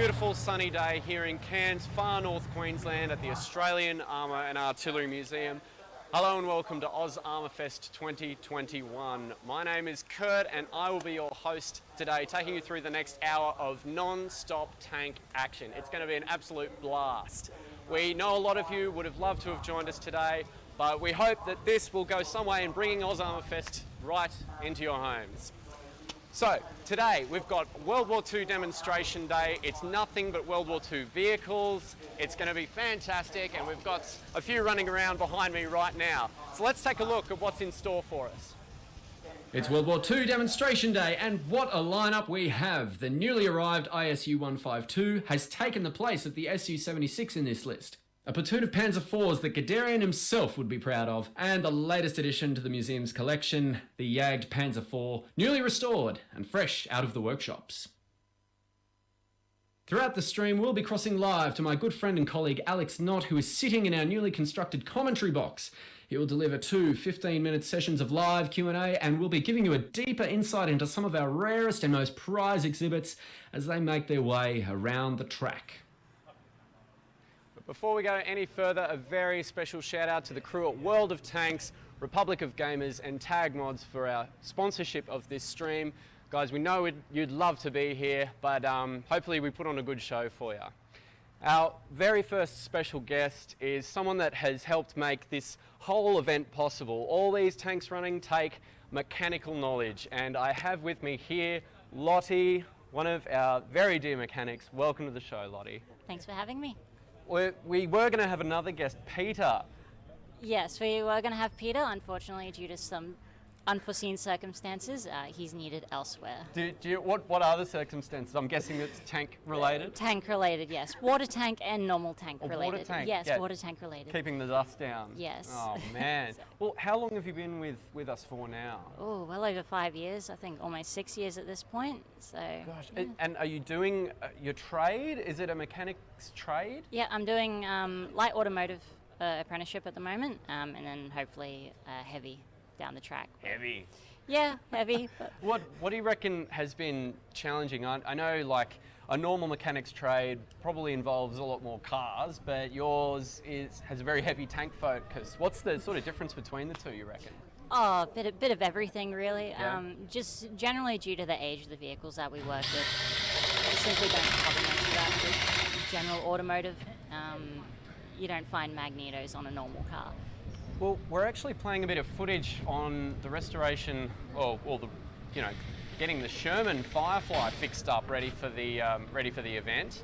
beautiful sunny day here in Cairns, far north Queensland at the Australian Armour and Artillery Museum. Hello and welcome to AusArmourfest 2021. My name is Kurt and I will be your host today, taking you through the next hour of non-stop tank action. It's going to be an absolute blast. We know a lot of you would have loved to have joined us today, but we hope that this will go some way in bringing AusArmourfest right into your homes. So today we've got World War II demonstration day. It's nothing but World War II vehicles. It's going to be fantastic and we've got a few running around behind me right now. So let's take a look at what's in store for us. It's World War II demonstration day and what a lineup we have. The newly arrived ISU 152 has taken the place of the SU 76 in this list. A platoon of Panzer IVs that Guderian himself would be proud of, and the latest addition to the museum's collection, the Jagd Panzer IV, newly restored and fresh out of the workshops. Throughout the stream, we'll be crossing live to my good friend and colleague Alex Knott, who is sitting in our newly constructed commentary box. He will deliver two 15-minute sessions of live Q&A and will be giving you a deeper insight into some of our rarest and most prized exhibits as they make their way around the track. Before we go any further, a very special shout out to the crew at World of Tanks, Republic of Gamers and Tag Mods for our sponsorship of this stream. Guys, we know you'd love to be here, but hopefully we put on a good show for you. Our very first special guest is someone that has helped make this whole event possible. All these tanks running take mechanical knowledge, and I have with me here Lottie, one of our very dear mechanics. Welcome to the show, Lottie. Thanks for having me. We were going to have another guest, Peter. Yes, we were going to have Peter. Unfortunately, due to some unforeseen circumstances, he's needed elsewhere. What are the circumstances? I'm guessing it's tank related? Tank related, yes. Water tank and normal tank related. Water tank? Yes, yeah. Water tank related. Keeping the dust down? Yes. Oh, man. Well, how long have you been with us for now? Oh, well over 5 years. I think almost 6 years at this point. So. Gosh, Yeah. and are you doing your trade? Is it a mechanic's trade? Yeah, I'm doing light automotive apprenticeship at the moment, and then hopefully heavy down the track. Heavy. Yeah, heavy. What do you reckon has been challenging? I know like a normal mechanic's trade probably involves a lot more cars, but yours has a very heavy tank focus. What's the sort of difference between the two, you reckon? Oh, a bit of everything really. Yeah. Just generally due to the age of the vehicles that we work with. We simply don't cover much of that with general automotive. You don't find magnetos on a normal car. Well, we're actually playing a bit of footage on the restoration, or the, getting the Sherman Firefly fixed up, ready for the event.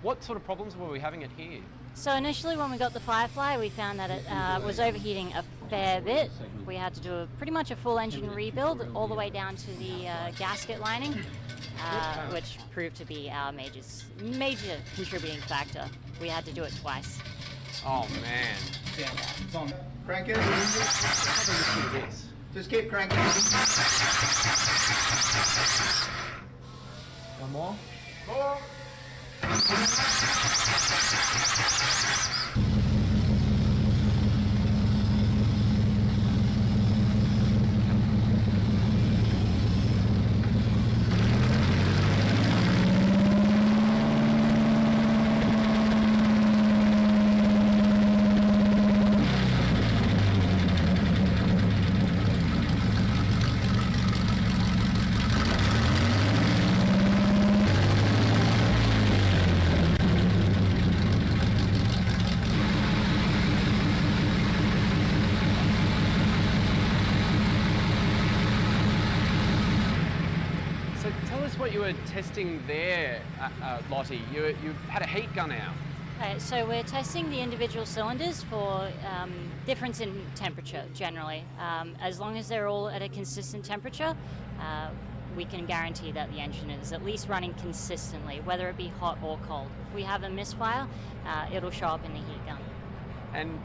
What sort of problems were we having it here? So initially, when we got the Firefly, we found that it was overheating a fair bit. We had to do pretty much a full engine rebuild, all the way down to the gasket lining, which proved to be our major contributing factor. We had to do it twice. Oh man. Yeah, it's on. Crank it. Just keep cranking. One more. Four. What you were testing there, Lottie, you had a heat gun out. So we're testing the individual cylinders for difference in temperature generally. As long as they're all at a consistent temperature, we can guarantee that the engine is at least running consistently, whether it be hot or cold. If we have a misfire, it'll show up in the heat gun.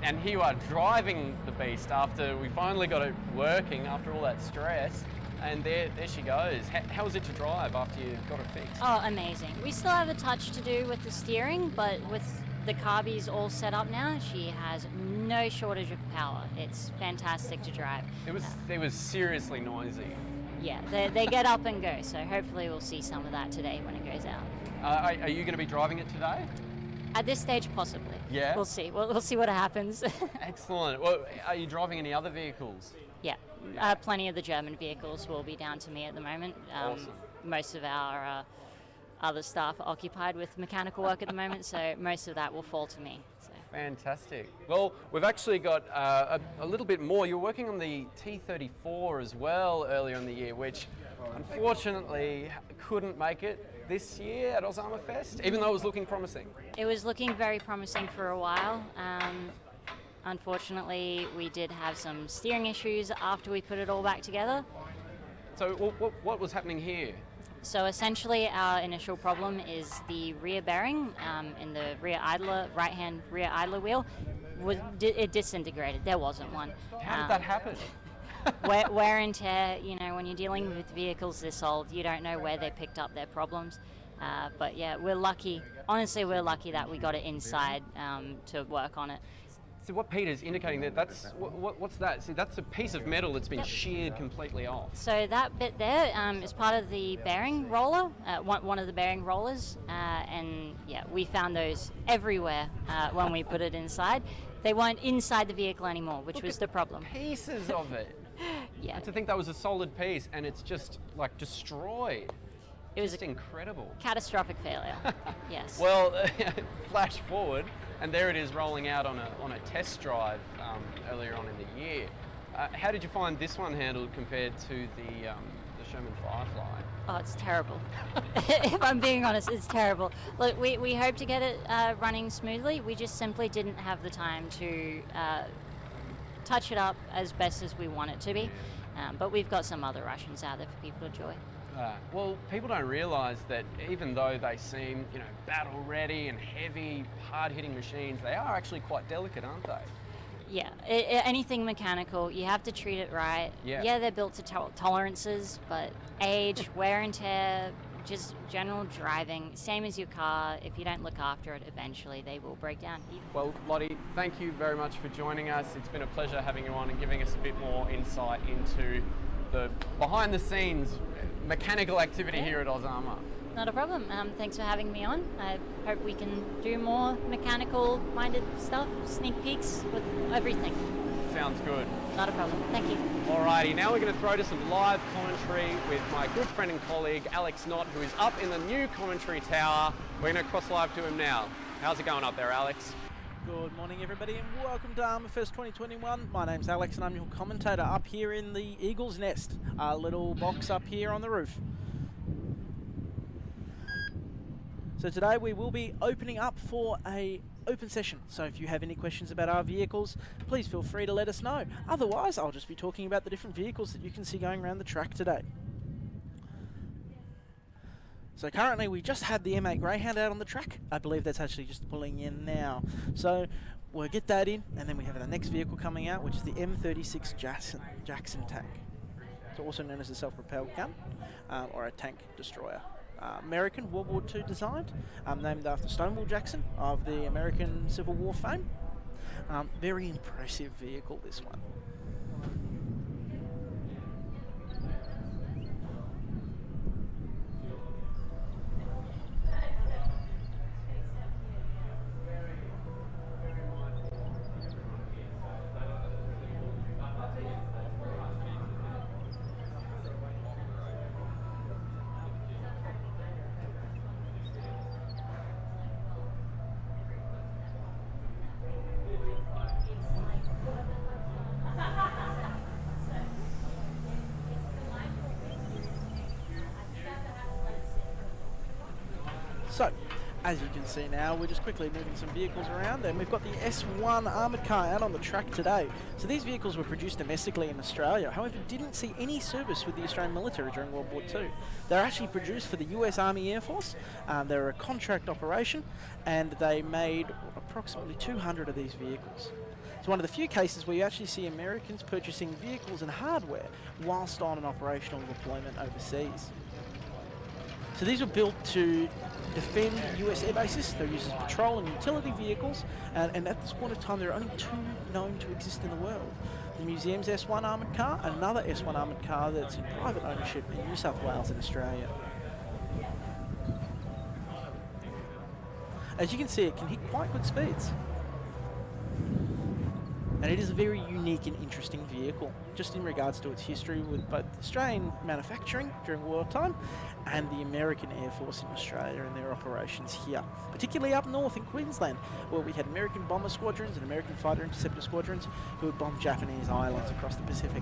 And here you are driving the beast after we finally got it working after all that stress. And there she goes. How was it to drive after you got it fixed? Oh, amazing. We still have a touch to do with the steering, but with the carbies all set up now, she has no shortage of power. It's fantastic to drive. It was seriously noisy. Yeah, they get up and go, so hopefully we'll see some of that today when it goes out. Are you going to be driving it today? At this stage, possibly. Yeah? We'll see. We'll see what happens. Excellent. Well, are you driving any other vehicles? Yeah, plenty of the German vehicles will be down to me at the moment. Awesome. Most of our other staff are occupied with mechanical work at the moment, so most of that will fall to me. So. Fantastic. Well, we've actually got a little bit more. You're working on the T34 as well earlier in the year, which unfortunately couldn't make it this year at AusArmourfest, even though it was looking promising. It was looking very promising for a while. Unfortunately, we did have some steering issues after we put it all back together. So what was happening here? So essentially our initial problem is the rear bearing in the rear idler, right-hand rear idler wheel. It disintegrated. There wasn't one. How did that happen? Wear and tear, you know, when you're dealing with vehicles this old, you don't know where they picked up their problems. But yeah, we're lucky. Honestly, we're lucky that we got it inside to work on it. So what Peter's indicating there, what's that? See, that's a piece of metal that's been sheared completely off. So that bit there is part of the bearing roller, one of the bearing rollers, and yeah, we found those everywhere when we put it inside. They weren't inside the vehicle anymore, which was the problem. Pieces of it. Yeah. And to think that was a solid piece and it's just like destroyed. It was just incredible. Catastrophic failure. Yes. Well, flash forward, and there it is rolling out on a test drive earlier on in the year. How did you find this one handled compared to the Sherman Firefly? Oh, it's terrible. If I'm being honest, it's terrible. Look, we hope to get it running smoothly. We just simply didn't have the time to touch it up as best as we want it to be. But we've got some other Russians out there for people to enjoy. Well, people don't realise that even though they seem, you know, battle ready and heavy, hard-hitting machines, they are actually quite delicate, aren't they? Yeah, anything mechanical, you have to treat it right. Yeah, they're built to tolerances, but age, wear and tear, just general driving, same as your car. If you don't look after it, eventually they will break down. Well, Lottie, thank you very much for joining us. It's been a pleasure having you on and giving us a bit more insight into the behind-the-scenes mechanical activity here at AusArmour. Not a problem. Thanks for having me on. I hope we can do more mechanical-minded stuff, sneak peeks with everything. Sounds good. Not a problem. Thank you. Alrighty, now we're going to throw to some live commentary with my good friend and colleague Alex Knott, who is up in the new commentary tower. We're going to cross live to him now. How's it going up there, Alex? Good morning, everybody, and welcome to AusArmourfest 2021. My name's Alex, and I'm your commentator up here in the Eagle's Nest, our little box up here on the roof. So today we will be opening up for a open session. So if you have any questions about our vehicles, please feel free to let us know. Otherwise, I'll just be talking about the different vehicles that you can see going around the track today. So currently we just had the M8 Greyhound out on the track. I believe that's actually just pulling in now. So we'll get that in, and then we have the next vehicle coming out, which is the M36 Jackson tank. It's also known as a self-propelled gun or a tank destroyer. American World War II designed, named after Stonewall Jackson of the American Civil War fame. Very impressive vehicle, this one. So, as you can see now, we're just quickly moving some vehicles around, and we've got the S1 armoured car out on the track today. So these vehicles were produced domestically in Australia, however didn't see any service with the Australian military during World War II. They're actually produced for the US Army Air Force. They're a contract operation, and they made approximately 200 of these vehicles. It's one of the few cases where you actually see Americans purchasing vehicles and hardware whilst on an operational deployment overseas. So these were built to defend US air bases. They're used as patrol and utility vehicles, and at this point of time there are only two known to exist in the world. the museum's S1 armoured car, another S1 armoured car that's in private ownership in New South Wales in Australia. As you can see, it can hit quite good speeds. And it is a very unique and interesting vehicle, just in regards to its history with both Australian manufacturing during wartime and the American Air Force in Australia and their operations here, particularly up north in Queensland, where we had American bomber squadrons and American fighter interceptor squadrons who would bomb Japanese islands across the Pacific.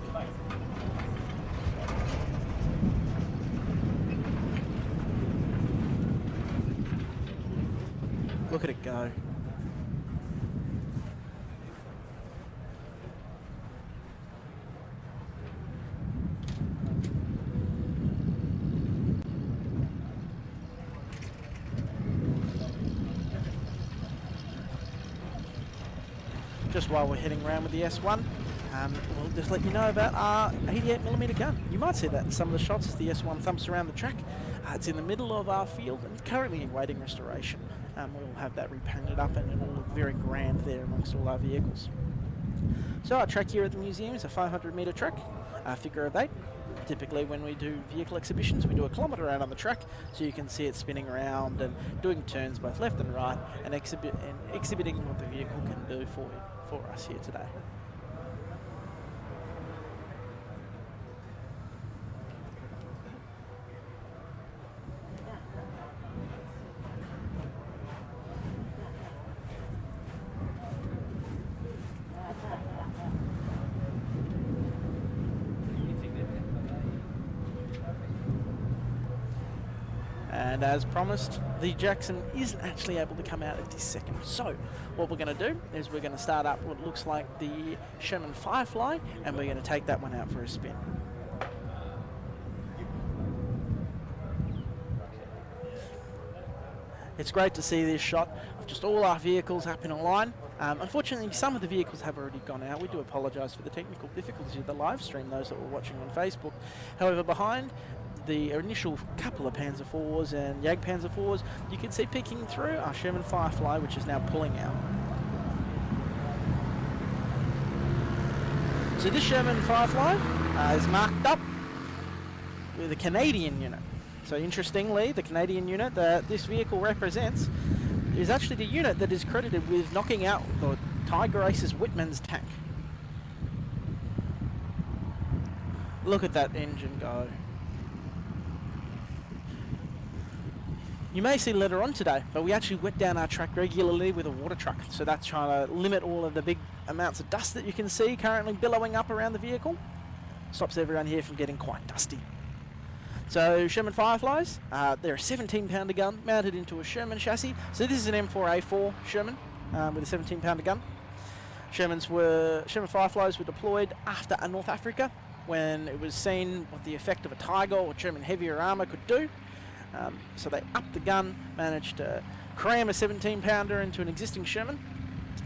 Look at it go. Just while we're heading around with the S1, we'll just let you know about our 88mm gun. You might see that in some of the shots as the S1 thumps around the track. It's in the middle of our field and it's currently awaiting restoration. We'll have that repainted up and it will look very grand there amongst all our vehicles. So our track here at the museum is a 500-metre track, figure of 8. Typically when we do vehicle exhibitions, we do a kilometre out on the track so you can see it spinning around and doing turns both left and right and exhibiting what the vehicle can do for us here today. And as promised, the Jackson isn't actually able to come out at this second. So what we're going to do is we're going to start up what looks like the Sherman Firefly, and we're going to take that one out for a spin. It's great to see this shot of just all our vehicles up in a line. Unfortunately, some of the vehicles have already gone out. We do apologise for the technical difficulties of the live stream, those that were watching on Facebook. However, behind the initial couple of Panzer IVs and Jag Panzer IVs, you can see peeking through our Sherman Firefly, which is now pulling out. So this Sherman Firefly is marked up with a Canadian unit. So interestingly, the Canadian unit that this vehicle represents is actually the unit that is credited with knocking out the Tiger Ace's Whitman's tank. Look at that engine go. You may see later on today, but we actually wet down our track regularly with a water truck. So that's trying to limit all of the big amounts of dust that you can see currently billowing up around the vehicle. Stops everyone here from getting quite dusty. So Sherman Fireflies, they're a 17-pounder gun mounted into a Sherman chassis. So this is an M4A4 Sherman with a 17-pounder gun. Sherman Fireflies were deployed after North Africa when it was seen what the effect of a Tiger or German heavier armour could do. So they upped the gun, managed to cram a 17-pounder into an existing Sherman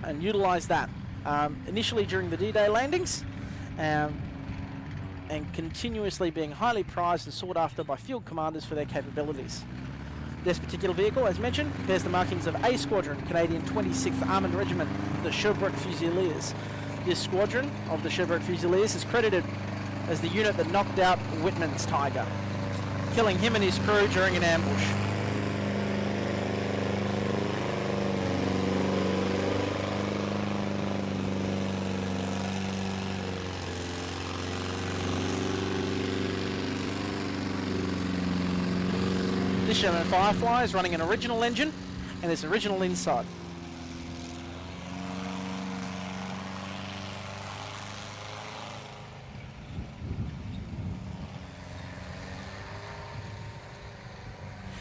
and utilised that initially during the D-Day landings and continuously being highly prized and sought after by field commanders for their capabilities. This particular vehicle, as mentioned, bears the markings of A Squadron, Canadian 26th Armoured Regiment, the Sherbrooke Fusiliers. This squadron of the Sherbrooke Fusiliers is credited as the unit that knocked out Whitman's Tiger, killing him and his crew during an ambush. This Sherman Firefly is running an original engine and this original inside.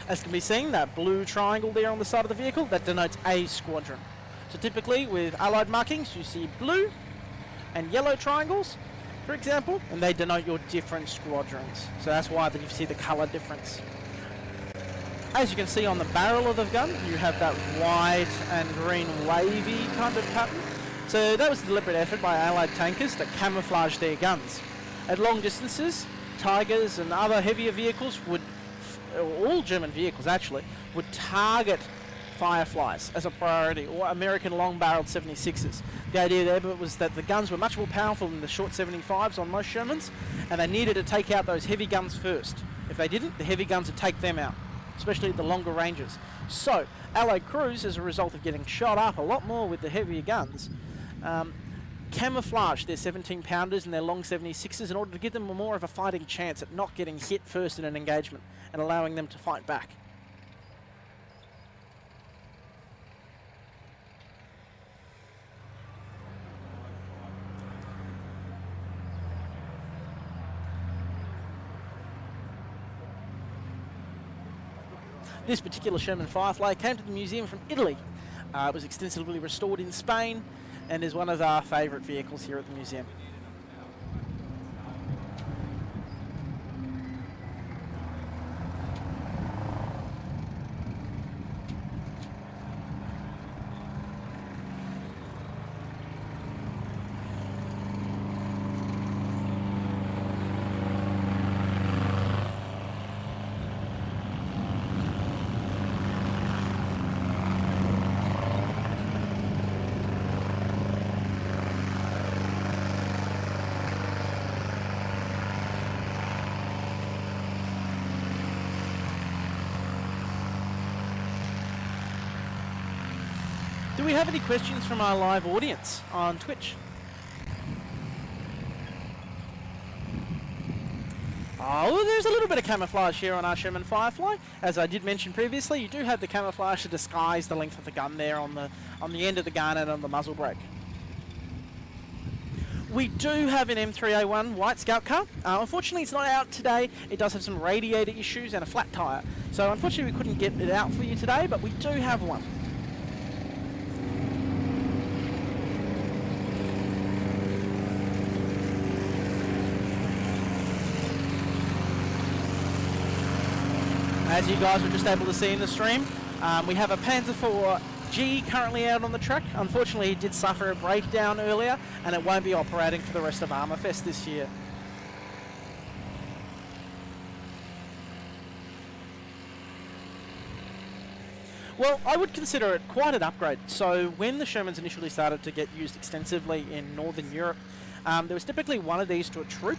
As can be seen, that blue triangle there on the side of the vehicle, that denotes A Squadron. So typically with Allied markings, you see blue and yellow triangles, for example, and they denote your different squadrons. So that's why you see the colour difference. As you can see on the barrel of the gun, you have that white and green wavy kind of pattern. So that was a deliberate effort by Allied tankers to camouflage their guns. At long distances, Tigers and other heavier vehicles would, all German vehicles actually, would target Fireflies as a priority, or American long-barreled 76s. The idea there was that the guns were much more powerful than the short 75s on most Shermans, and they needed to take out those heavy guns first. If they didn't, the heavy guns would take them out, especially at the longer ranges. So, Allied crews, as a result of getting shot up a lot more with the heavier guns, camouflage their 17-pounders and their long 76s in order to give them more of a fighting chance at not getting hit first in an engagement and allowing them to fight back. This particular Sherman Firefly came to the museum from Italy. It was extensively restored in Spain and is one of our favourite vehicles here at the museum. Do we have any questions from our live audience on Twitch? Oh, there's a little bit of camouflage here on our Sherman Firefly. As I did mention previously, you do have the camouflage to disguise the length of the gun there on the end of the gun and on the muzzle brake. We do have an M3A1 white scout car. Unfortunately, it's not out today. It does have some radiator issues and a flat tyre. So unfortunately, we couldn't get it out for you today, but we do have one. As you guys were just able to see in the stream, we have a Panzer IV currently out on the track. Unfortunately, it did suffer a breakdown earlier, and it won't be operating for the rest of AusArmourfest this year. Well, I would consider it quite an upgrade. So when the Shermans initially started to get used extensively in Northern Europe, there was typically one of these to a troop.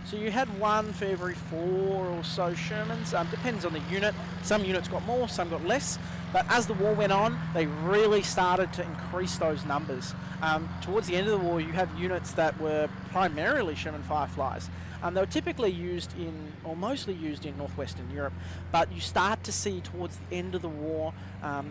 So you had one for every 4 or so Shermans, depends on the unit. Some units got more, some got less. But as the war went on, they really started to increase those numbers. Towards the end of the war, you have units that were primarily Sherman Fireflies. They were typically used in, or mostly used in northwestern Europe, but you start to see towards the end of the war,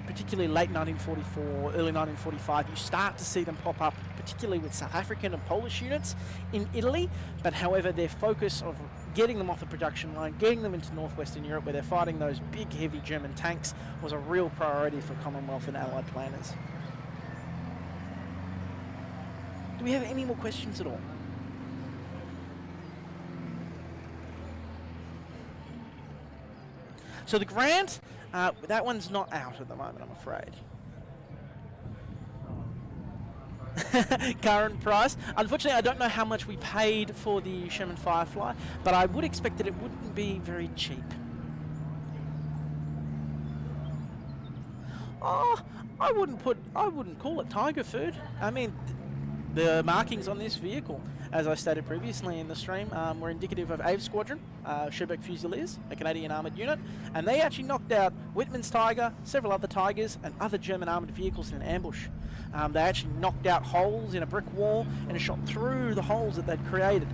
particularly late 1944, early 1945, you start to see them pop up, particularly with South African and Polish units in Italy, but however their focus of getting them off the production line, getting them into northwestern Europe where they're fighting those big heavy German tanks was a real priority for Commonwealth and Allied planners. Do we have any more questions at all? So the Grant, that one's not out at the moment, I'm afraid. Current price. Unfortunately, I don't know how much we paid for the Sherman Firefly, but I would expect that it wouldn't be very cheap. Oh, I wouldn't call it tiger food. I mean, the markings on this vehicle, as I stated previously in the stream, were indicative of AVE Squadron, Sherbeck Fusiliers, a Canadian armoured unit, and they actually knocked out Whitman's Tiger, several other Tigers, and other German armoured vehicles in an ambush. They actually knocked out holes in a brick wall and shot through the holes that they'd created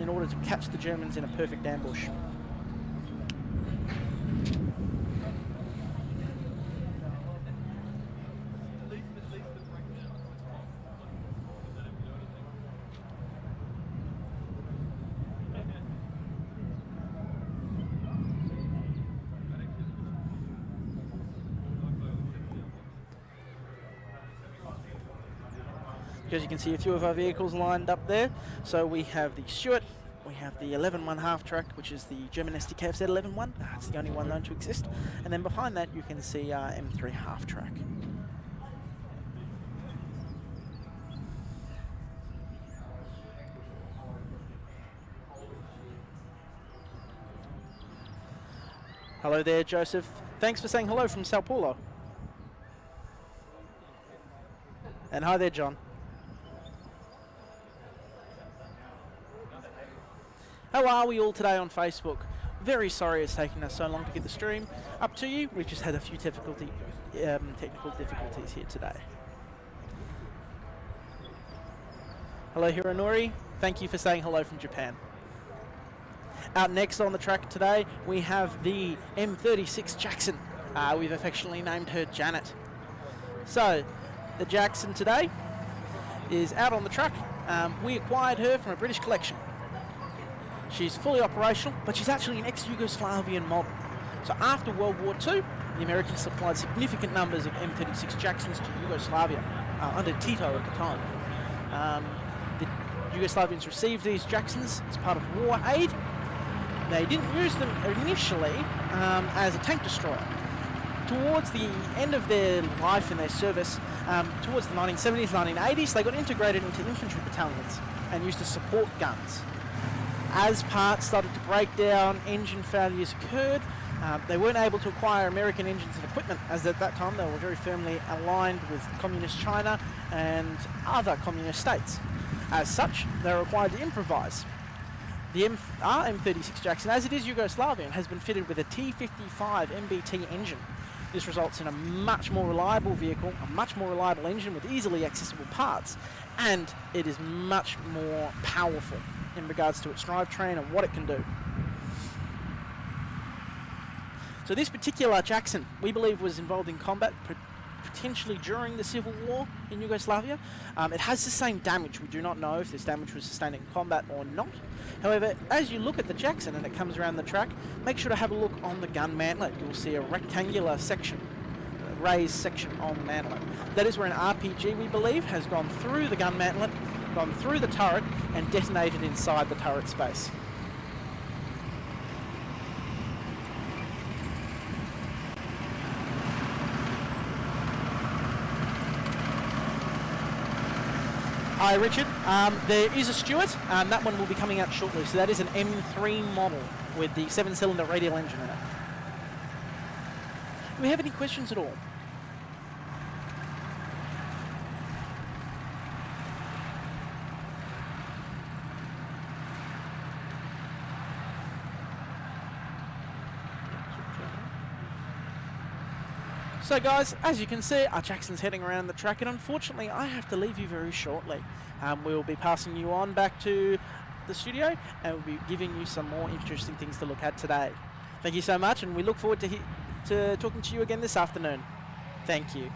in order to catch the Germans in a perfect ambush. As you can see, a few of our vehicles lined up there. So we have the Stuart, we have the 11-1 half-track, which is the German STKFZ 11-1. It's the only one known to exist. And then behind that, you can see our M3 half-track. Hello there, Joseph. Thanks for saying hello from Sao Paulo. And hi there, John. How are we all today on Facebook? Very sorry it's taken us so long to get the stream up to you. We've just had a few technical difficulties here today. Hello, Hironori. Thank you for saying hello from Japan. Out next on the track today, we have the M36 Jackson. We've affectionately named her Janet. So, the Jackson today is out on the track. We acquired her from a British collection. She's fully operational, but she's actually an ex-Yugoslavian model. So after World War II, the Americans supplied significant numbers of M36 Jacksons to Yugoslavia, under Tito at the time. The Yugoslavians received these Jacksons as part of war aid. They didn't use them initially as a tank destroyer. Towards the end of their life in their service, towards the 1970s, 1980s, they got integrated into infantry battalions and used to support guns. As parts started to break down, engine failures occurred. They weren't able to acquire American engines and equipment, as at that time they were very firmly aligned with communist China and other communist states. As such, they were required to improvise. The our M36 Jackson, as it is Yugoslavian, has been fitted with a T55 MBT engine. This results in a much more reliable vehicle, a much more reliable engine with easily accessible parts, and it is much more powerful in regards to its drivetrain and what it can do. So this particular Jackson, we believe, was involved in combat potentially during the Civil War in Yugoslavia. It has sustained damage. We do not know if this damage was sustained in combat or not. However, as you look at the Jackson and it comes around the track, make sure to have a look on the gun mantlet. You will see a rectangular section, a raised section on the mantlet. That is where an RPG, we believe, has gone through the gun mantlet, gone through the turret, and detonated inside the turret space. Hi Richard, there is a Stuart, that one will be coming out shortly, so that is an M3 model with the 7-cylinder radial engine in it. Do we have any questions at all? So guys, as you can see, our Jackson's heading around the track, and unfortunately I have to leave you very shortly. We'll be passing you on back to the studio, and we'll be giving you some more interesting things to look at today. Thank you so much, and we look forward to talking to you again this afternoon. Thank you.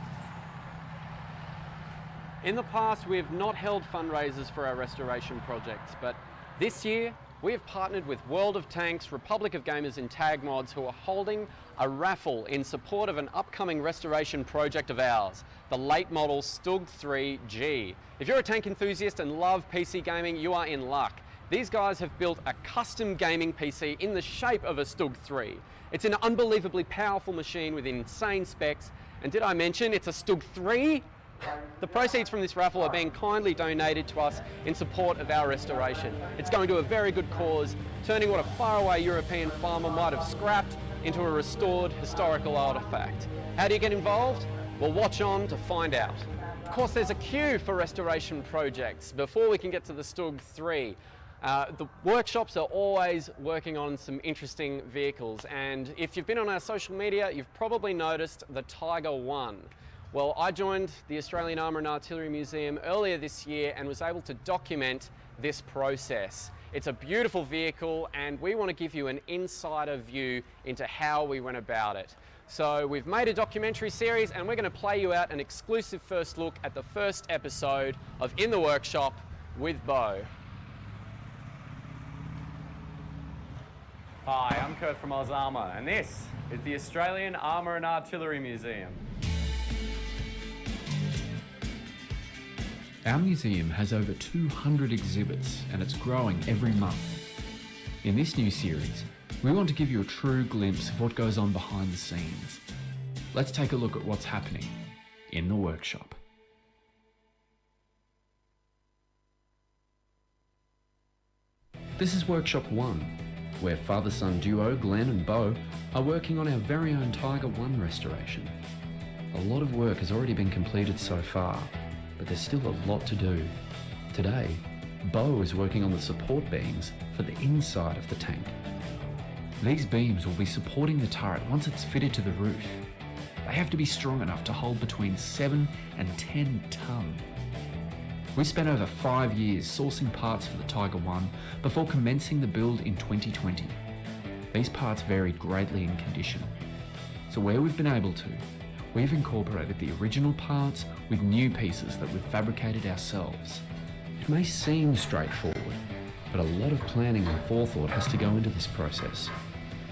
In the past, we have not held fundraisers for our restoration projects, but this year, we have partnered with World of Tanks, Republic of Gamers and Tag Mods, who are holding a raffle in support of an upcoming restoration project of ours, the late model StuG III. If you're a tank enthusiast and love PC gaming, you are in luck. These guys have built a custom gaming PC in the shape of a StuG III. It's an unbelievably powerful machine with insane specs, and did I mention it's a StuG III? The proceeds from this raffle are being kindly donated to us in support of our restoration. It's going to a very good cause, turning what a faraway European farmer might have scrapped into a restored historical artifact. How do you get involved? Well, watch on to find out. Of course, there's a queue for restoration projects before we can get to the StuG III. The workshops are always working on some interesting vehicles, and if you've been on our social media, you've probably noticed the Tiger I. Well, I joined the Australian Armour and Artillery Museum earlier this year and was able to document this process. It's a beautiful vehicle, and we want to give you an insider view into how we went about it. So we've made a documentary series, and we're going to play you out an exclusive first look at the first episode of In the Workshop with Bo. Hi, I'm Kurt from AusArmour, and this is the Australian Armour and Artillery Museum. Our museum has over 200 exhibits, and it's growing every month. In this new series, we want to give you a true glimpse of what goes on behind the scenes. Let's take a look at what's happening in the workshop. This is Workshop 1, where father-son duo Glenn and Bo are working on our very own Tiger I restoration. A lot of work has already been completed so far, but there's still a lot to do. Today, Bo is working on the support beams for the inside of the tank. These beams will be supporting the turret once it's fitted to the roof. They have to be strong enough to hold between 7 and 10 tonne. We spent over 5 years sourcing parts for the Tiger I before commencing the build in 2020. These parts varied greatly in condition. So where we've been able to, we've incorporated the original parts with new pieces that we've fabricated ourselves. It may seem straightforward, but a lot of planning and forethought has to go into this process.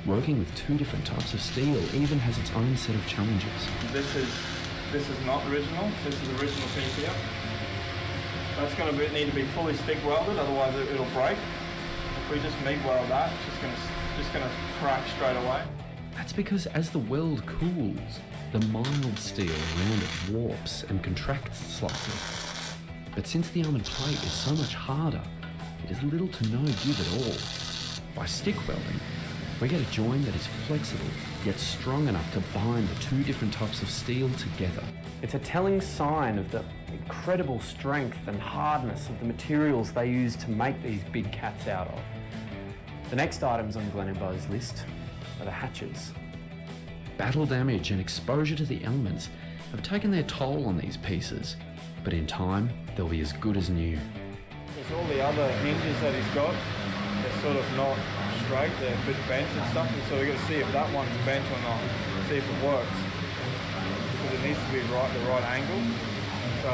Working with 2 different types of steel even has its own set of challenges. This is not original. This is the original piece here. That's going to need to be fully stick welded, otherwise it'll break. If we just MIG weld that, it's just going to crack straight away. That's because as the weld cools, the mild steel around it warps and contracts slightly. But since the armoured plate is so much harder, it is little to no give at all. By stick welding, we get a join that is flexible, yet strong enough to bind the 2 different types of steel together. It's a telling sign of the incredible strength and hardness of the materials they use to make these big cats out of. The next items on Glenn & Bo's list are the hatches. Battle damage and exposure to the elements have taken their toll on these pieces, but in time, they'll be as good as new. There's all the other hinges that he's got. They're sort of not straight, they're a bit bent and stuff, and so we've got to see if that one's bent or not, see if it works. Because it needs to be the right angle. So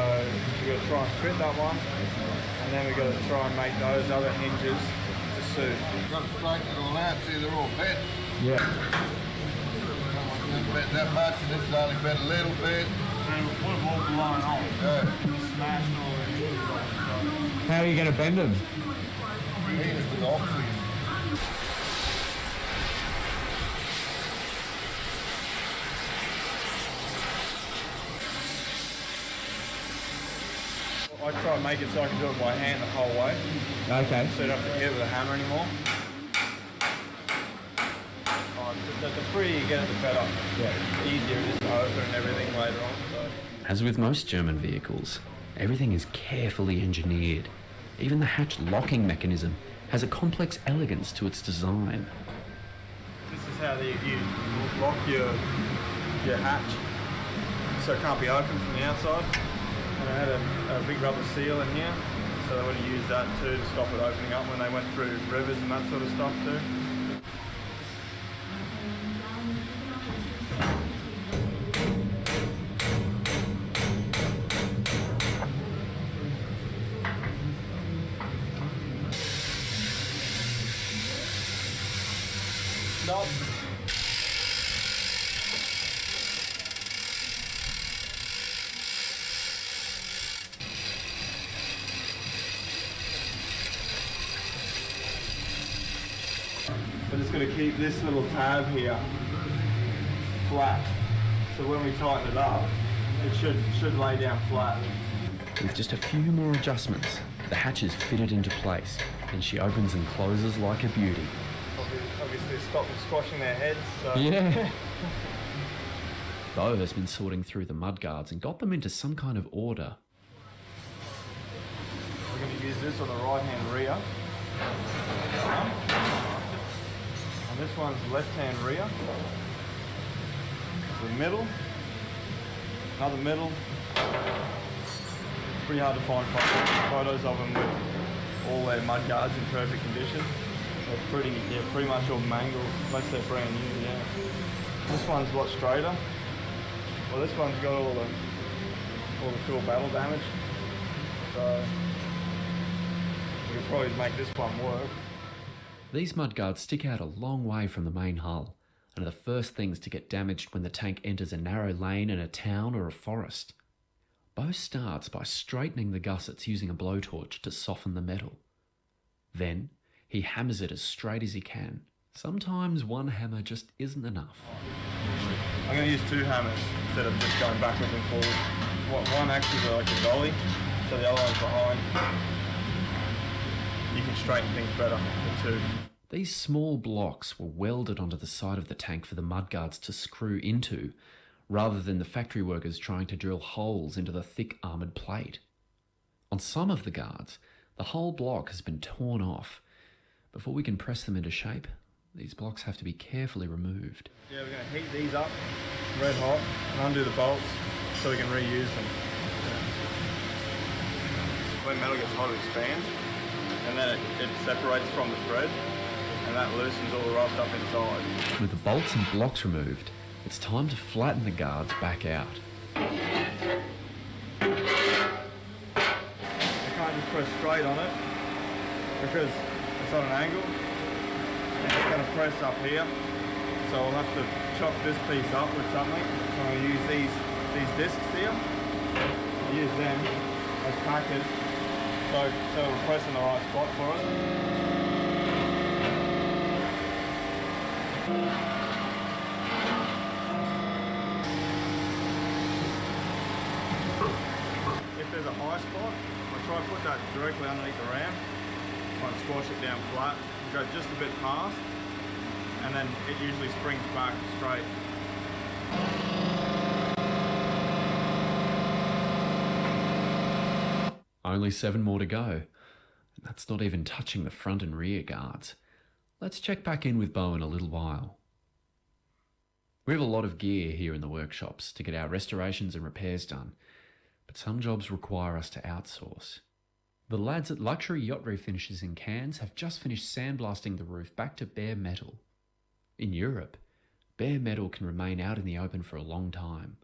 we've got to try and fit that one, and then we've got to try and make those other hinges to suit. You've got to straighten it all out, see they're all bent. Yeah. Not bent that much, and this is only bent a little bit. And we'll put them all blown off. Yeah. Smashed all the hinges off. So How are you going to bend them? Heat it with oxygen. I try and make it so I can do it by hand the whole way. Okay. So you don't have to hit it with a hammer anymore. The freer you get it, the better. Yeah. The easier it is to open and everything later on. So. As with most German vehicles, everything is carefully engineered. Even the hatch locking mechanism has a complex elegance to its design. This is how you lock your hatch so it can't be opened from the outside. And I had a big rubber seal in here, so they would have used that too to stop it opening up when they went through rivers and that sort of stuff too. Stop. We're just going to keep this little tab here flat, so when we tighten it up, it should lay down flat. With just a few more adjustments, the hatch is fitted into place, and she opens and closes like a beauty. Obviously stop them squashing their heads. So. Yeah. Bo has been sorting through the mudguards and got them into some kind of order. We're going to use this on the right hand rear. And this one's left hand rear. The middle. Another middle. Pretty hard to find photos of them with all their mudguards in perfect condition. They're pretty much all mangled, unless they're brand new, yeah. This one's a lot straighter. Well, this one's got all the cool battle damage. So we could probably make this one work. These mudguards stick out a long way from the main hull and are the first things to get damaged when the tank enters a narrow lane in a town or a forest. Bo starts by straightening the gussets using a blowtorch to soften the metal. Then he hammers it as straight as he can. Sometimes one hammer just isn't enough. I'm going to use 2 hammers instead of just going backwards and forwards. One actually is like a dolly, so the other one's behind. You can straighten things better with 2. These small blocks were welded onto the side of the tank for the mudguards to screw into, rather than the factory workers trying to drill holes into the thick armoured plate. On some of the guards, the whole block has been torn off. Before we can press them into shape, these blocks have to be carefully removed. Yeah, we're going to heat these up red hot and undo the bolts so we can reuse them. When metal gets hot, it expands, and then it separates from the thread, and that loosens all the rust up inside. With the bolts and blocks removed, it's time to flatten the guards back out. Press straight on it because it's on an angle and it's going to press up here, so I'll have to chop this piece up with something. So I'll use these discs here. I'll use them as packers so we're pressing the right spot for it. If there's a high spot, try to put that directly underneath the ram, try and squash it down flat, go just a bit past, and then it usually springs back straight. Only 7 more to go, and that's not even touching the front and rear guards. Let's check back in with Bo in a little while. We have a lot of gear here in the workshops to get our restorations and repairs done, but some jobs require us to outsource. The lads at Luxury Yacht Refinishes in Cairns have just finished sandblasting the roof back to bare metal. In Europe, bare metal can remain out in the open for a long time,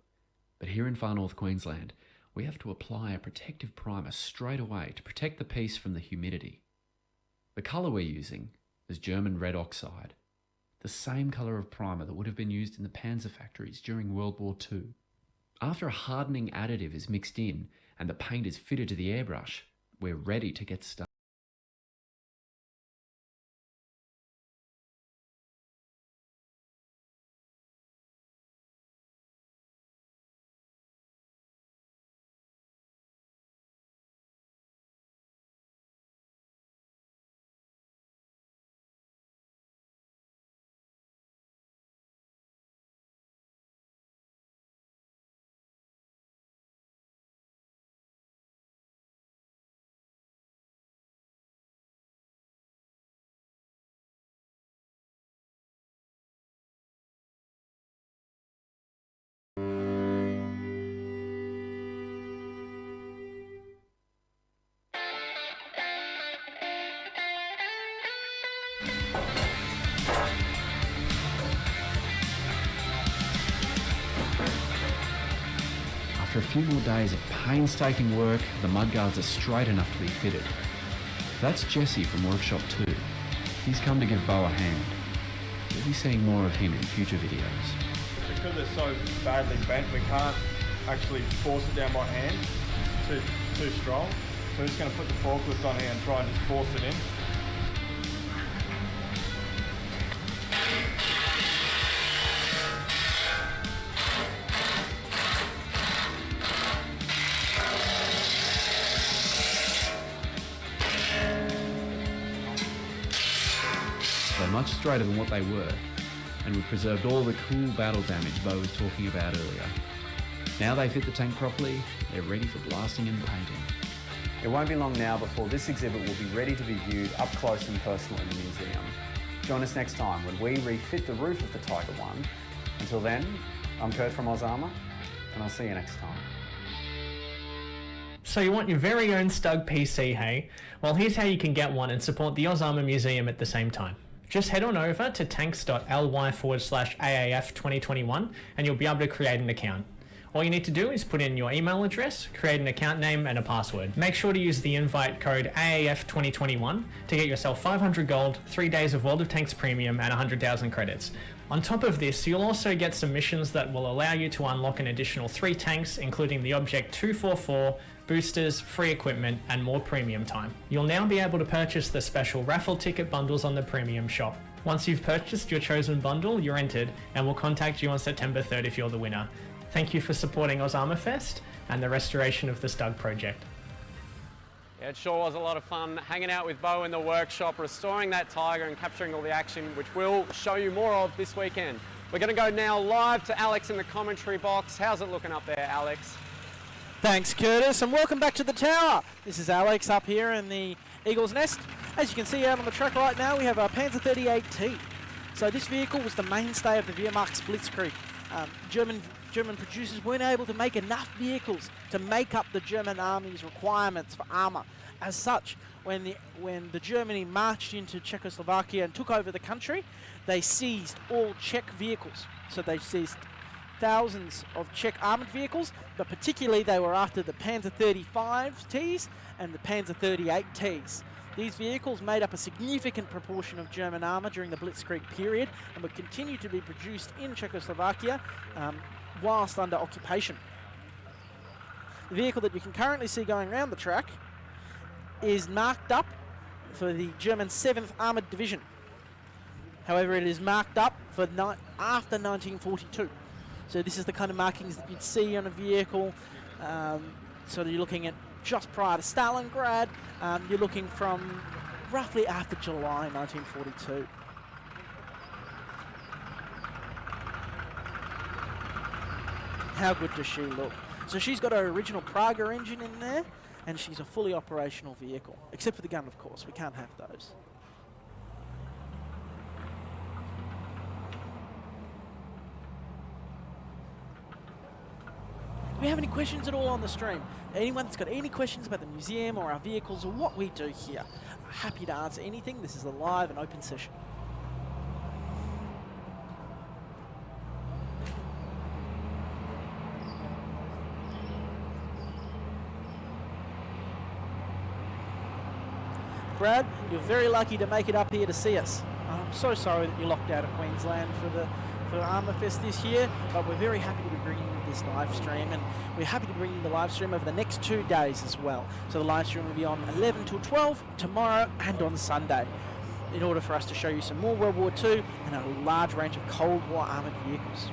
but here in far north Queensland, we have to apply a protective primer straight away to protect the piece from the humidity. The colour we're using is German red oxide, the same colour of primer that would have been used in the Panzer factories during World War II. After a hardening additive is mixed in and the paint is fitted to the airbrush, we're ready to get started. After a few more days of painstaking work, the mudguards are straight enough to be fitted. That's Jesse from Workshop 2. He's come to give Bo a hand. We'll be seeing more of him in future videos. Because they're so badly bent, we can't actually force it down by hand. It's too strong. So we're just going to put the forklift on here and try and just force it in. They're much straighter than what they were, and we've preserved all the cool battle damage Bo was talking about earlier. Now they fit the tank properly, they're ready for blasting and painting. It won't be long now before this exhibit will be ready to be viewed up close and personal in the museum. Join us next time when we refit the roof of the Tiger One. Until then, I'm Kurt from AusArmour, and I'll see you next time. So you want your very own StuG PC, hey? Well, here's how you can get one and support the AusArmour Museum at the same time. Just head on over to tanks.ly/AAF2021 and you'll be able to create an account. All you need to do is put in your email address, create an account name and a password. Make sure to use the invite code AAF2021 to get yourself 500 gold, 3 days of World of Tanks Premium and 100,000 credits. On top of this, you'll also get some missions that will allow you to unlock an additional 3 tanks, including the Object 244, boosters, free equipment, and more premium time. You'll now be able to purchase the special raffle ticket bundles on the premium shop. Once you've purchased your chosen bundle, you're entered, and we'll contact you on September 3rd if you're the winner. Thank you for supporting AusArmourfest and the restoration of the StuG project. It sure was a lot of fun hanging out with Bo in the workshop, restoring that Tiger and capturing all the action, which we'll show you more of this weekend. We're going to go now live to Alex in the commentary box. How's it looking up there, Alex? Thanks, Curtis, and welcome back to the tower. This is Alex up here in the Eagle's Nest. As you can see out on the track right now, we have our Panzer 38T. So this vehicle was the mainstay of the Wehrmacht's Blitzkrieg. German producers weren't able to make enough vehicles to make up the German army's requirements for armour. As such, when the Germany marched into Czechoslovakia and took over the country, they seized all Czech vehicles. So they seized thousands of Czech armoured vehicles, but particularly they were after the Panzer 35Ts and the Panzer 38Ts. These vehicles made up a significant proportion of German armour during the Blitzkrieg period and would continue to be produced in Czechoslovakia whilst under occupation. The vehicle that you can currently see going around the track is marked up for the German 7th Armoured Division. However, it is marked up for after 1942. So this is the kind of markings that you'd see on a vehicle. So you're looking at just prior to Stalingrad. You're looking from roughly after July 1942. How good does she look? So she's got her original Praga engine in there, and she's a fully operational vehicle. Except for the gun, of course. We can't have those. Do we have any questions at all on the stream? Anyone that's got any questions about the museum or our vehicles or what we do here? Happy to answer anything. This is a live and open session. Brad, you're very lucky to make it up here to see us. I'm so sorry that you're locked out of Queensland for AusArmourfest this year, but we're very happy to be bringing you this live stream, and we're happy to bring you the live stream over the next 2 days as well. So the live stream will be on 11 till 12 tomorrow and on Sunday, in order for us to show you some more World War II and a large range of Cold War armoured vehicles.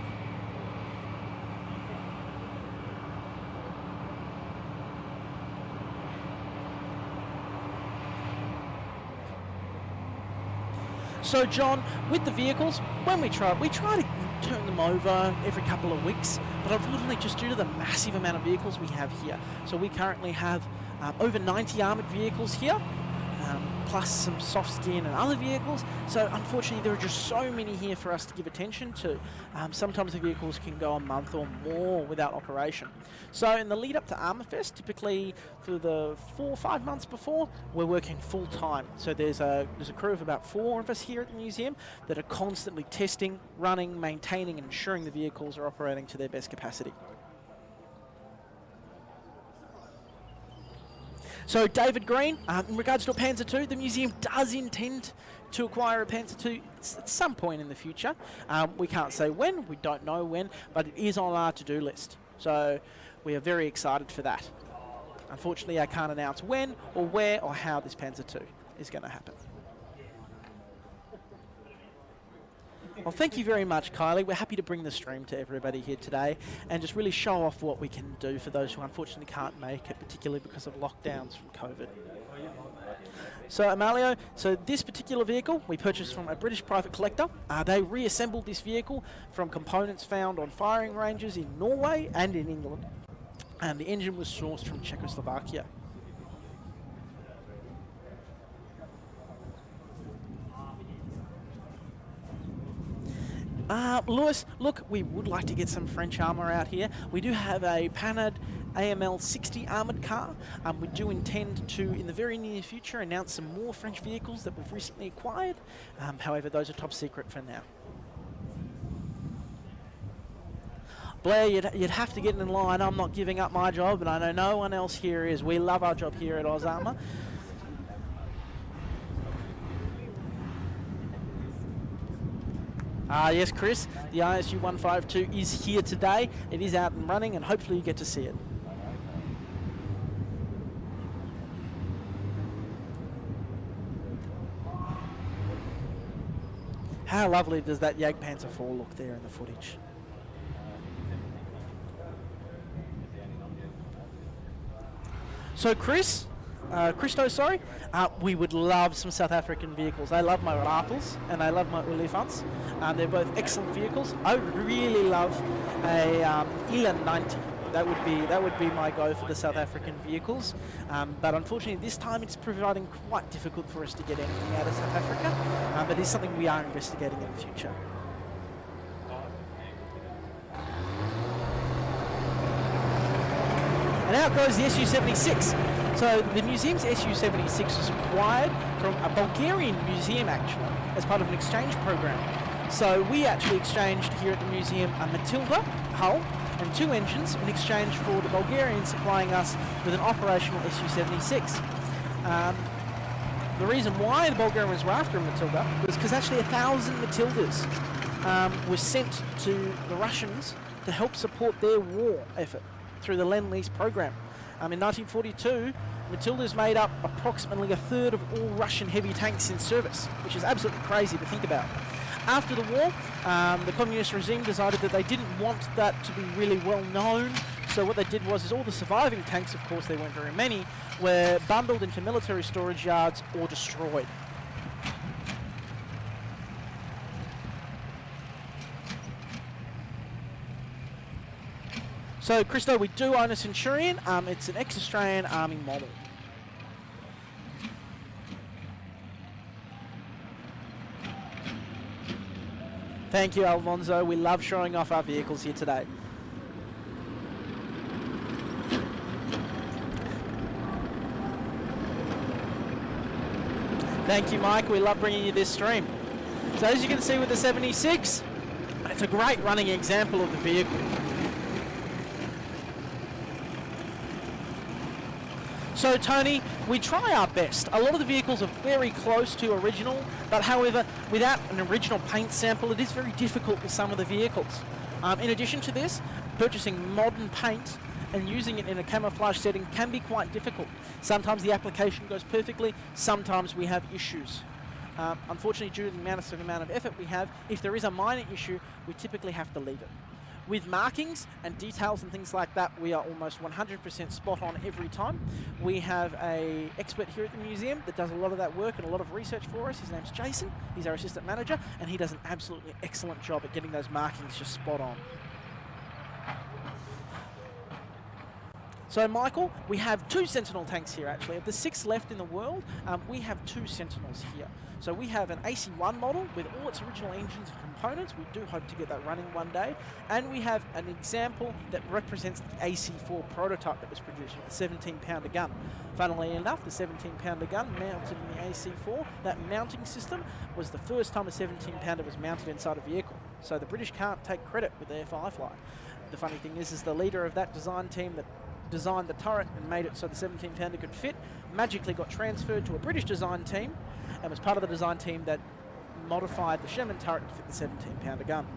So John, with the vehicles, when we try to turn them over every couple of weeks, but unfortunately just due to the massive amount of vehicles we have here. So we currently have over 90 armoured vehicles here, plus some soft skin and other vehicles. So unfortunately there are just so many here for us to give attention to. Sometimes the vehicles can go a month or more without operation. So in the lead up to AusArmourfest, typically for the 4 or 5 months before, we're working full time. So there's a crew of about 4 of us here at the museum that are constantly testing, running, maintaining and ensuring the vehicles are operating to their best capacity. So David Green, in regards to a Panzer II, the museum does intend to acquire a Panzer II at some point in the future. We can't say when, we don't know when, but it is on our to-do list. So we are very excited for that. Unfortunately, I can't announce when or where or how this Panzer II is going to happen. Well, thank you very much, Kylie. We're happy to bring the stream to everybody here today and just really show off what we can do for those who unfortunately can't make it, particularly because of lockdowns from COVID. So, Amalio, this particular vehicle we purchased from a British private collector. They reassembled this vehicle from components found on firing ranges in Norway and in England. And the engine was sourced from Czechoslovakia. Lewis, look, we would like to get some French armour out here. We do have a Panhard AML 60 armoured car. We do intend to, in the very near future, announce some more French vehicles that we've recently acquired. However, those are top secret for now. Blair, you'd have to get in line. I'm not giving up my job, and I know no one else here is. We love our job here at AusArmour. Yes, Chris, the ISU 152 is here today. It is out and running, and hopefully you get to see it. How lovely does that Jagdpanzer 4 look there in the footage? So Chris, Christo, sorry, we would love some South African vehicles. I love my Raffels and I love my Olifants. They're both excellent vehicles. I would really love a Elan 90. That would be my go for the South African vehicles. But unfortunately, this time it's providing quite difficult for us to get anything out of South Africa. But it's something we are investigating in the future. And out goes the SU-76. So the museum's SU-76 was acquired from a Bulgarian museum, actually, as part of an exchange program. So we actually exchanged here at the museum a Matilda hull and 2 engines in exchange for the Bulgarians supplying us with an operational SU-76. The reason why the Bulgarians were after a Matilda was because actually 1,000 Matildas were sent to the Russians to help support their war effort through the Lend-Lease program. In 1942, Matildas made up approximately a third of all Russian heavy tanks in service, which is absolutely crazy to think about. After the war, the communist regime decided that they didn't want that to be really well known, so what they did was all the surviving tanks, of course there weren't very many, were bundled into military storage yards or destroyed. So, Christo, we do own a Centurion. It's an ex-Australian Army model. Thank you, Alfonso. We love showing off our vehicles here today. Thank you, Mike. We love bringing you this stream. So as you can see with the 76, it's a great running example of the vehicle. So Tony, we try our best. A lot of the vehicles are very close to original, but however, without an original paint sample, it is very difficult with some of the vehicles. In addition to this, purchasing modern paint and using it in a camouflage setting can be quite difficult. Sometimes the application goes perfectly, sometimes we have issues. Unfortunately, due to the amount of effort we have, if there is a minor issue, we typically have to leave it. With markings and details and things like that, we are almost 100% spot on every time. We have an expert here at the museum that does a lot of that work and a lot of research for us. His name's Jason. He's our assistant manager, and he does an absolutely excellent job at getting those markings just spot on. So Michael, we have 2 Sentinel tanks here actually. Of the 6 left in the world, we have 2 Sentinels here. So we have an AC-1 model with all its original engines and components. We do hope to get that running one day. And we have an example that represents the AC-4 prototype that was produced with the 17-pounder gun. Funnily enough, the 17-pounder gun mounted in the AC-4, that mounting system was the first time a 17-pounder was mounted inside a vehicle. So the British can't take credit with their Firefly. The funny thing is the leader of that design team that designed the turret and made it so the 17-pounder could fit, magically got transferred to a British design team and was part of the design team that modified the Sherman turret to fit the 17-pounder gun.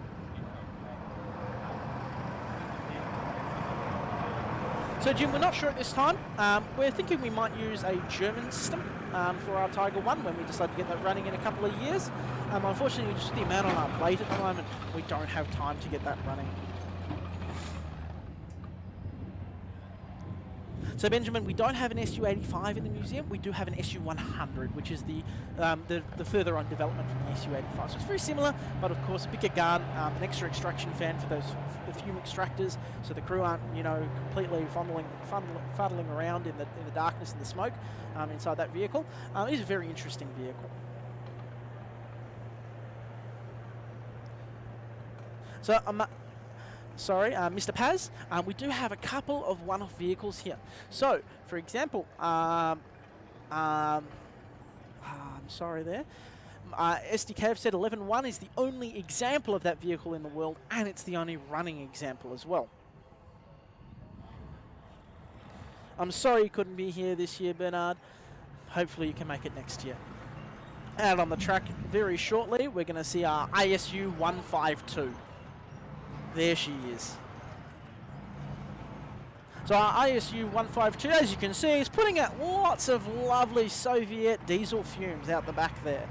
So Jim, we're not sure at this time. We're thinking we might use a German system for our Tiger 1 when we decide to get that running in a couple of years. Unfortunately, just the amount on our plate at the moment, we don't have time to get that running. So Benjamin, we don't have an SU-85 in the museum. We do have an SU-100, which is the further on development from the SU-85. So it's very similar, but of course a bigger gun, an extra extraction fan for the fume extractors, so the crew aren't, you know, completely fuddling around in the darkness and the smoke inside that vehicle. It is a very interesting vehicle. So sorry, Mr. Paz, we do have a couple of one-off vehicles here. So, for example, I'm sorry there. SDKF 11-1 is the only example of that vehicle in the world, and it's the only running example as well. I'm sorry you couldn't be here this year, Bernard. Hopefully you can make it next year. Out on the track very shortly, we're going to see our ASU 152. There she is. So our ASU 152, as you can see, is putting out lots of lovely Soviet diesel fumes out the back there.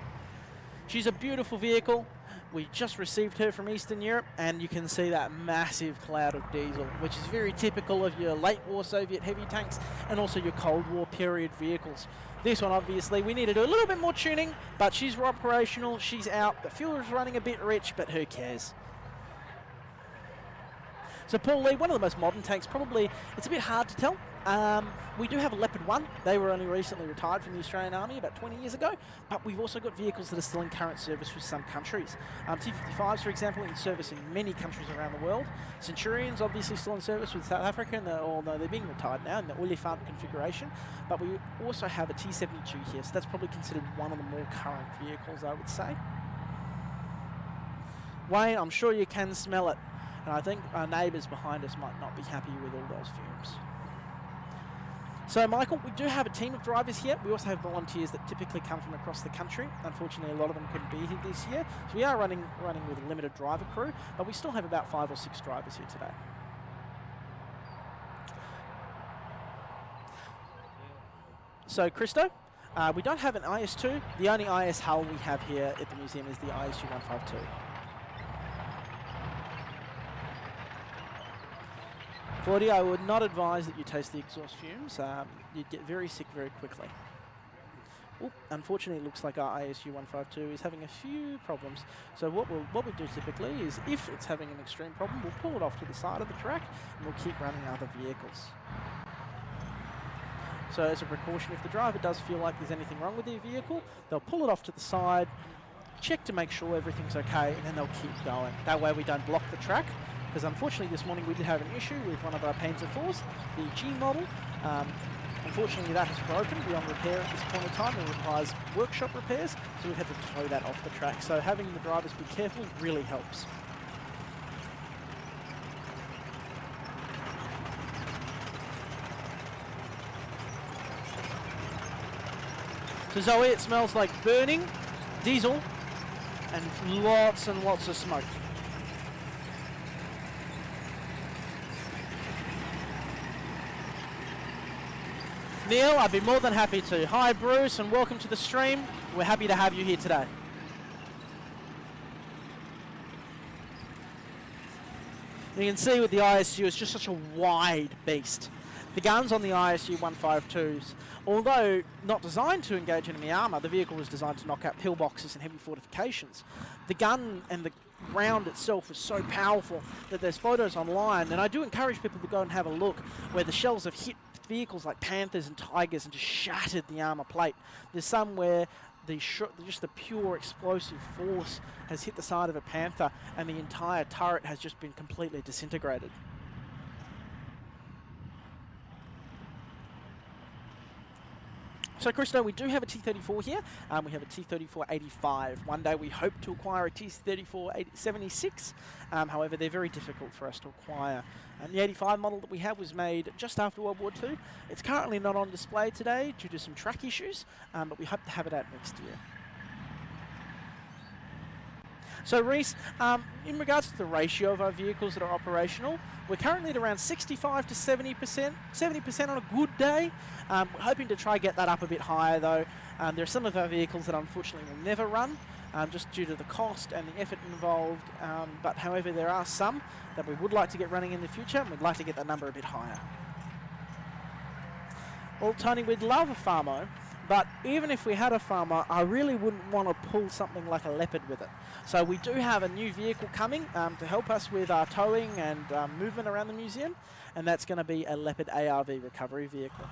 She's a beautiful vehicle. We just received her from Eastern Europe, and you can see that massive cloud of diesel, which is very typical of your late war Soviet heavy tanks and also your Cold War period vehicles. This one, obviously, we need to do a little bit more tuning, but she's operational, she's out. The fuel is running a bit rich, but who cares? So Paul Lee, one of the most modern tanks, probably, it's a bit hard to tell. We do have a Leopard 1. They were only recently retired from the Australian Army about 20 years ago, but we've also got vehicles that are still in current service with some countries. T-55s, for example, in service in many countries around the world. Centurions, obviously, still in service with South Africa, and although they're being retired now in the oily farm configuration. But we also have a T-72 here, so that's probably considered one of the more current vehicles, I would say. Wayne, I'm sure you can smell it. And I think our neighbours behind us might not be happy with all those fumes. So Michael, we do have a team of drivers here. We also have volunteers that typically come from across the country. Unfortunately, a lot of them couldn't be here this year. So we are running with a limited driver crew, but we still have about 5 or 6 drivers here today. So Christo, we don't have an IS-2. The only IS hull we have here at the museum is the ISU 152. Claudia, I would not advise that you taste the exhaust fumes. You'd get very sick very quickly. Ooh, unfortunately, it looks like our ISU 152 is having a few problems. So what we do typically is, if it's having an extreme problem, we'll pull it off to the side of the track and we'll keep running other vehicles. So as a precaution, if the driver does feel like there's anything wrong with their vehicle, they'll pull it off to the side, check to make sure everything's okay, and then they'll keep going. That way we don't block the track. Because unfortunately this morning we did have an issue with one of our Panzer IVs, the G model. Unfortunately that has broken beyond repair at this point in time. It requires workshop repairs, so we've had to tow that off the track. So having the drivers be careful really helps. So Zoe, it smells like burning, diesel, and lots of smoke. Neil, I'd be more than happy to. Hi Bruce, and welcome to the stream. We're happy to have you here today. You can see with the ISU, it's just such a wide beast. The guns on the ISU 152s, although not designed to engage enemy armour, the vehicle was designed to knock out pillboxes and heavy fortifications. The gun and the round itself is so powerful that there's photos online, and I do encourage people to go and have a look, where the shells have hit vehicles like Panthers and Tigers and just shattered the armour plate. There's some where just the pure explosive force has hit the side of a Panther and the entire turret has just been completely disintegrated. So Christo, we do have a T-34 here. We have a T-34-85. One day we hope to acquire a T-34-76. However, they're very difficult for us to acquire. The 85 model that we have was made just after World War II. It's currently not on display today due to some track issues, but we hope to have it out next year. So Reese, in regards to the ratio of our vehicles that are operational, we're currently at around 65 to 70%, 70% on a good day. We're hoping to try get that up a bit higher though. There are some of our vehicles that unfortunately will never run, just due to the cost and the effort involved. But however, there are some that we would like to get running in the future, and we'd like to get that number a bit higher. Well, Tony, we'd love a Farmo, but even if we had a Farmo, I really wouldn't want to pull something like a Leopard with it. So we do have a new vehicle coming to help us with our towing and movement around the museum, and that's going to be a Leopard ARV recovery vehicle.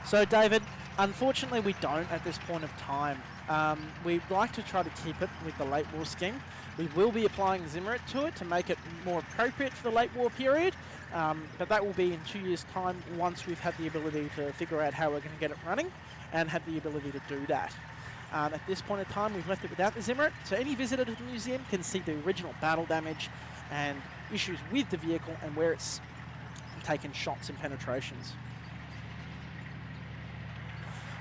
So David, unfortunately we don't at this point of time. We'd like to try to keep it with the late war scheme. We will be applying Zimmerit to it to make it more appropriate for the late war period, but that will be in 2 years' time once we've had the ability to figure out how we're going to get it running and have the ability to do that. At this point in time, we've left it without the Zimmerit, so any visitor to the museum can see the original battle damage and issues with the vehicle and where it's taken shots and penetrations.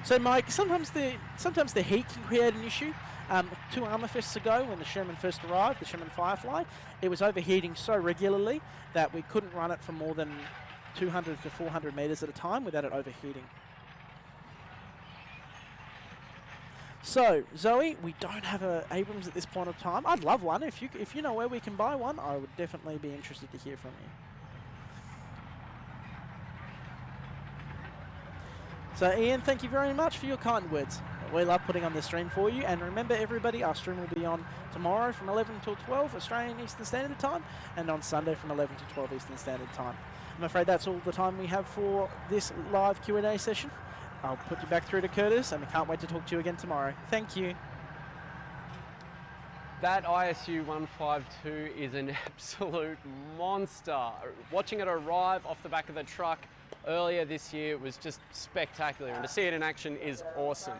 So Mike, sometimes the heat can create an issue. 2 AusArmourfests ago, when the Sherman first arrived, the Sherman Firefly, it was overheating so regularly that we couldn't run it for more than 200 to 400 metres at a time without it overheating. So, Zoe, we don't have a Abrams at this point of time. I'd love one. If you know where we can buy one, I would definitely be interested to hear from you. So, Ian, thank you very much for your kind words. We love putting on the stream for you. And remember, everybody, our stream will be on tomorrow from 11 till 12 Australian Eastern Standard Time, and on Sunday from 11 to 12 Eastern Standard Time. I'm afraid that's all the time we have for this live Q&A session. I'll put you back through to Curtis, and we can't wait to talk to you again tomorrow. Thank you. That ISU 152 is an absolute monster. Watching it arrive off the back of the truck earlier this year was just spectacular, and to see it in action is awesome.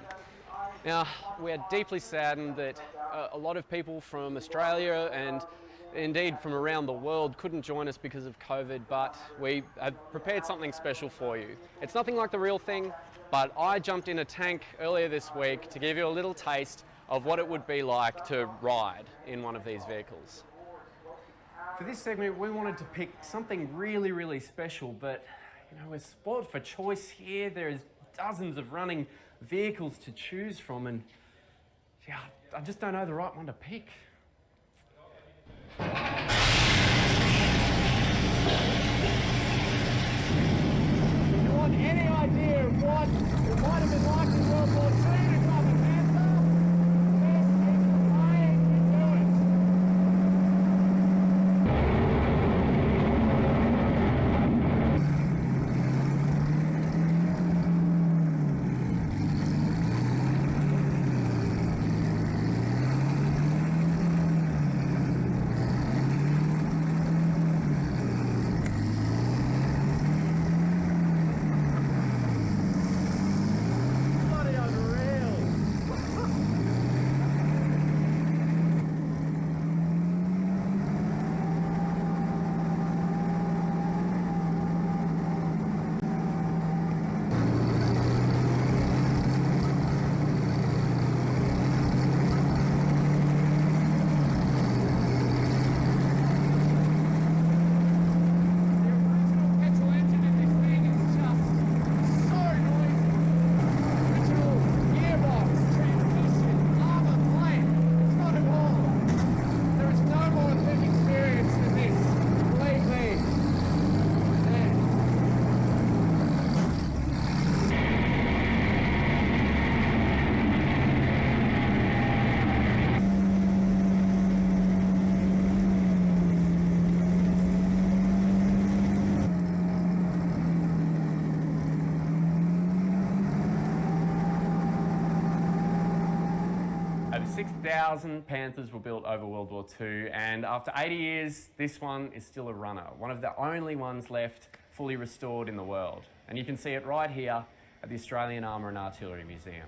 Now, we are deeply saddened that a lot of people from Australia and indeed from around the world couldn't join us because of COVID, but we have prepared something special for you. It's nothing like the real thing, but I jumped in a tank earlier this week to give you a little taste of what it would be like to ride in one of these vehicles. For this segment, we wanted to pick something really, really special, but we're spoiled for choice here. There's dozens of running vehicles to choose from, and I just don't know the right one to pick. If you want any idea of what it might have been like in World War II to drive a Panther, this is the way you do it. Over 6,000 Panthers were built over World War II, and after 80 years, this one is still a runner, one of the only ones left fully restored in the world. And you can see it right here at the Australian Armour and Artillery Museum.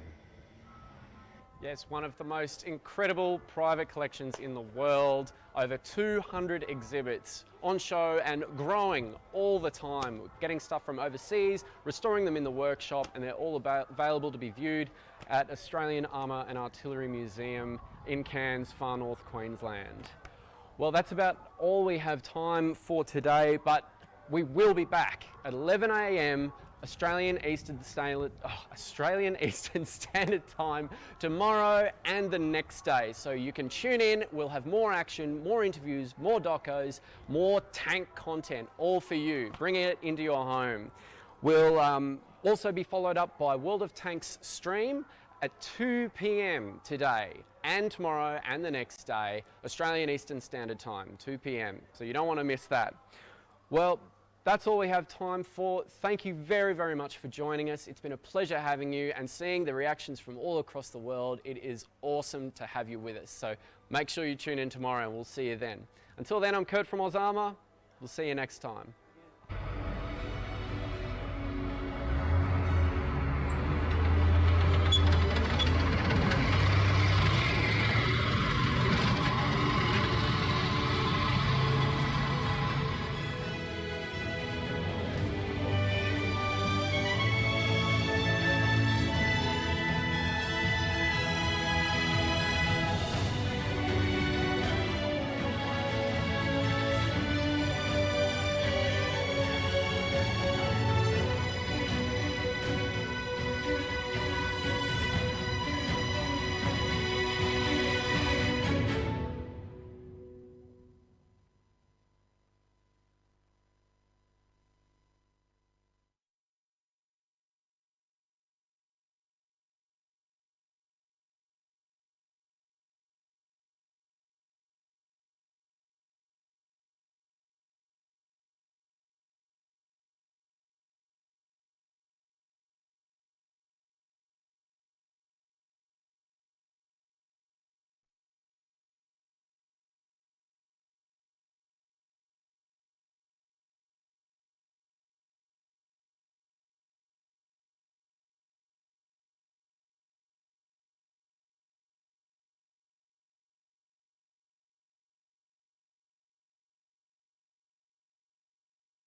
Yes, one of the most incredible private collections in the world. Over 200 exhibits on show and growing all the time. We're getting stuff from overseas, restoring them in the workshop, and they're all available to be viewed at Australian Armour and Artillery Museum in Cairns, far north Queensland. Well, that's about all we have time for today, but we will be back at 11 a.m. Australian Eastern Standard Time tomorrow and the next day. So you can tune in. We'll have more action, more interviews, more docos, more tank content, all for you. Bringing it into your home. We'll also be followed up by World of Tanks stream at 2 p.m. today and tomorrow and the next day, Australian Eastern Standard Time, 2 p.m. So you don't want to miss that. Well, that's all we have time for. Thank you very, very much for joining us. It's been a pleasure having you and seeing the reactions from all across the world. It is awesome to have you with us. So make sure you tune in tomorrow and we'll see you then. Until then, I'm Kurt from AusArmour. We'll see you next time.